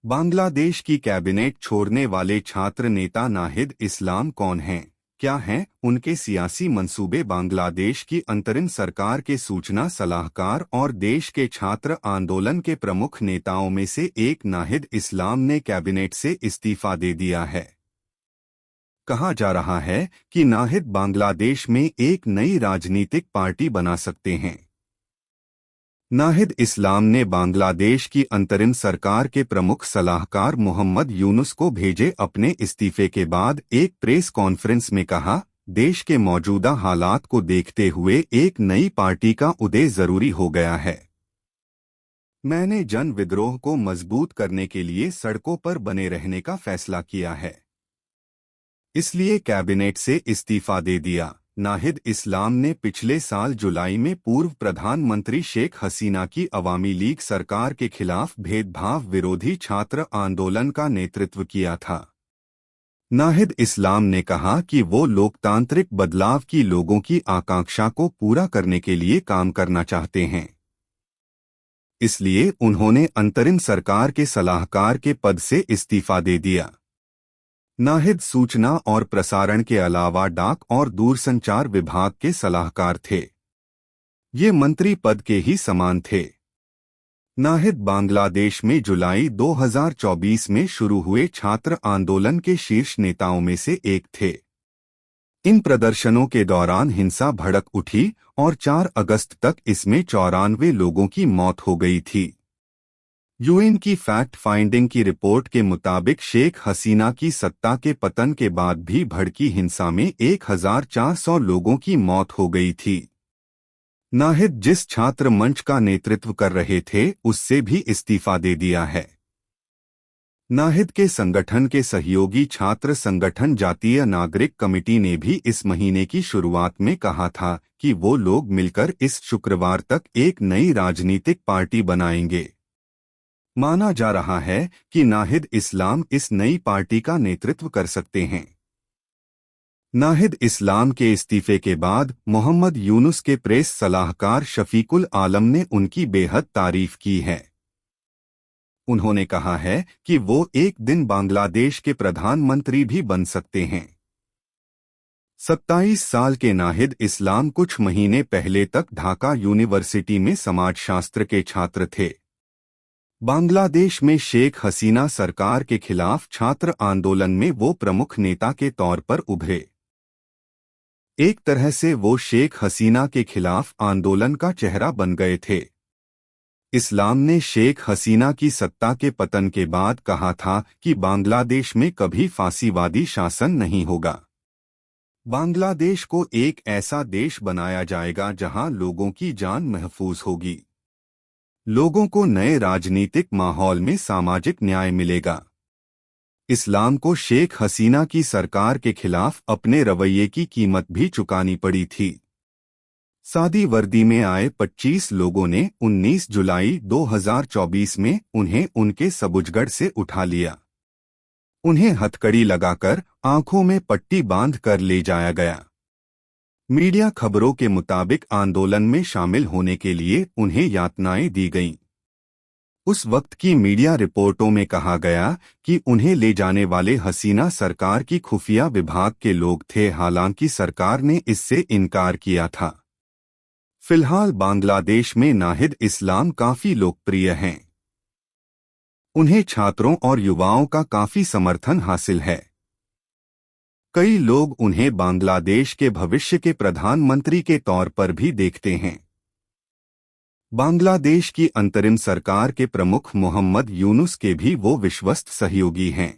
बांग्लादेश की कैबिनेट छोड़ने वाले छात्र नेता नाहिद इस्लाम कौन हैं? क्या हैं उनके सियासी मंसूबे? बांग्लादेश की अंतरिम सरकार के सूचना सलाहकार और देश के छात्र आंदोलन के प्रमुख नेताओं में से एक नाहिद इस्लाम ने कैबिनेट से इस्तीफा दे दिया है। कहा जा रहा है कि नाहिद बांग्लादेश में एक नई राजनीतिक पार्टी बना सकते हैं। नाहिद इस्लाम ने बांग्लादेश की अंतरिम सरकार के प्रमुख सलाहकार मोहम्मद यूनुस को भेजे अपने इस्तीफे के बाद एक प्रेस कॉन्फ्रेंस में कहा, देश के मौजूदा हालात को देखते हुए एक नई पार्टी का उदय जरूरी हो गया है। मैंने जन विद्रोह को मजबूत करने के लिए सड़कों पर बने रहने का फैसला किया है, इसलिए कैबिनेट से इस्तीफा दे दिया। नाहिद इस्लाम ने पिछले साल जुलाई में पूर्व प्रधानमंत्री शेख हसीना की अवामी लीग सरकार के खिलाफ भेदभाव विरोधी छात्र आंदोलन का नेतृत्व किया था। नाहिद इस्लाम ने कहा कि वो लोकतांत्रिक बदलाव की लोगों की आकांक्षा को पूरा करने के लिए काम करना चाहते हैं, इसलिए उन्होंने अंतरिम सरकार के सलाहकार के पद से इस्तीफा दे दिया। नाहिद सूचना और प्रसारण के अलावा डाक और दूरसंचार विभाग के सलाहकार थे। ये मंत्री पद के ही समान थे। नाहिद बांग्लादेश में जुलाई 2024 में शुरू हुए छात्र आंदोलन के शीर्ष नेताओं में से एक थे। इन प्रदर्शनों के दौरान हिंसा भड़क उठी और 4 अगस्त तक इसमें 94 लोगों की मौत हो गई थी। यूएन की फैक्ट फाइंडिंग की रिपोर्ट के मुताबिक शेख हसीना की सत्ता के पतन के बाद भी भड़की हिंसा में 1400 लोगों की मौत हो गई थी। नाहिद जिस छात्र मंच का नेतृत्व कर रहे थे उससे भी इस्तीफा दे दिया है। नाहिद के संगठन के सहयोगी छात्र संगठन जातीय नागरिक कमेटी ने भी इस महीने की शुरुआत में कहा था कि वो लोग मिलकर इस शुक्रवार तक एक नई राजनीतिक पार्टी बनाएंगे। माना जा रहा है कि नाहिद इस्लाम इस नई पार्टी का नेतृत्व कर सकते हैं। नाहिद इस्लाम के इस्तीफे के बाद मोहम्मद यूनुस के प्रेस सलाहकार शफीकुल आलम ने उनकी बेहद तारीफ की है। उन्होंने कहा है कि वो एक दिन बांग्लादेश के प्रधानमंत्री भी बन सकते हैं। 27 साल के नाहिद इस्लाम कुछ महीने पहले तक ढाका यूनिवर्सिटी में समाजशास्त्र के छात्र थे। बांग्लादेश में शेख हसीना सरकार के खिलाफ छात्र आंदोलन में वो प्रमुख नेता के तौर पर उभरे। एक तरह से वो शेख हसीना के खिलाफ आंदोलन का चेहरा बन गए थे। इस्लाम ने शेख हसीना की सत्ता के पतन के बाद कहा था कि बांग्लादेश में कभी फांसीवादी शासन नहीं होगा। बांग्लादेश को एक ऐसा देश बनाया जाएगा जहां लोगों की जान महफूज होगी। लोगों को नए राजनीतिक माहौल में सामाजिक न्याय मिलेगा। इस्लाम को शेख हसीना की सरकार के खिलाफ अपने रवैये की कीमत भी चुकानी पड़ी थी। सादी वर्दी में आए 25 लोगों ने 19 जुलाई 2024 में उन्हें उनके सबुजगढ़ से उठा लिया। उन्हें हथकड़ी लगाकर आंखों में पट्टी बांध कर ले जाया गया। मीडिया खबरों के मुताबिक आंदोलन में शामिल होने के लिए उन्हें यातनाएं दी गईं। उस वक्त की मीडिया रिपोर्टों में कहा गया कि उन्हें ले जाने वाले हसीना सरकार की खुफिया विभाग के लोग थे, हालांकि सरकार ने इससे इनकार किया था। फिलहाल बांग्लादेश में नाहिद इस्लाम काफी लोकप्रिय हैं। उन्हें छात्रों और युवाओं का काफी समर्थन हासिल है। कई लोग उन्हें बांग्लादेश के भविष्य के प्रधानमंत्री के तौर पर भी देखते हैं। बांग्लादेश की अंतरिम सरकार के प्रमुख मोहम्मद यूनुस के भी वो विश्वस्त सहयोगी हैं।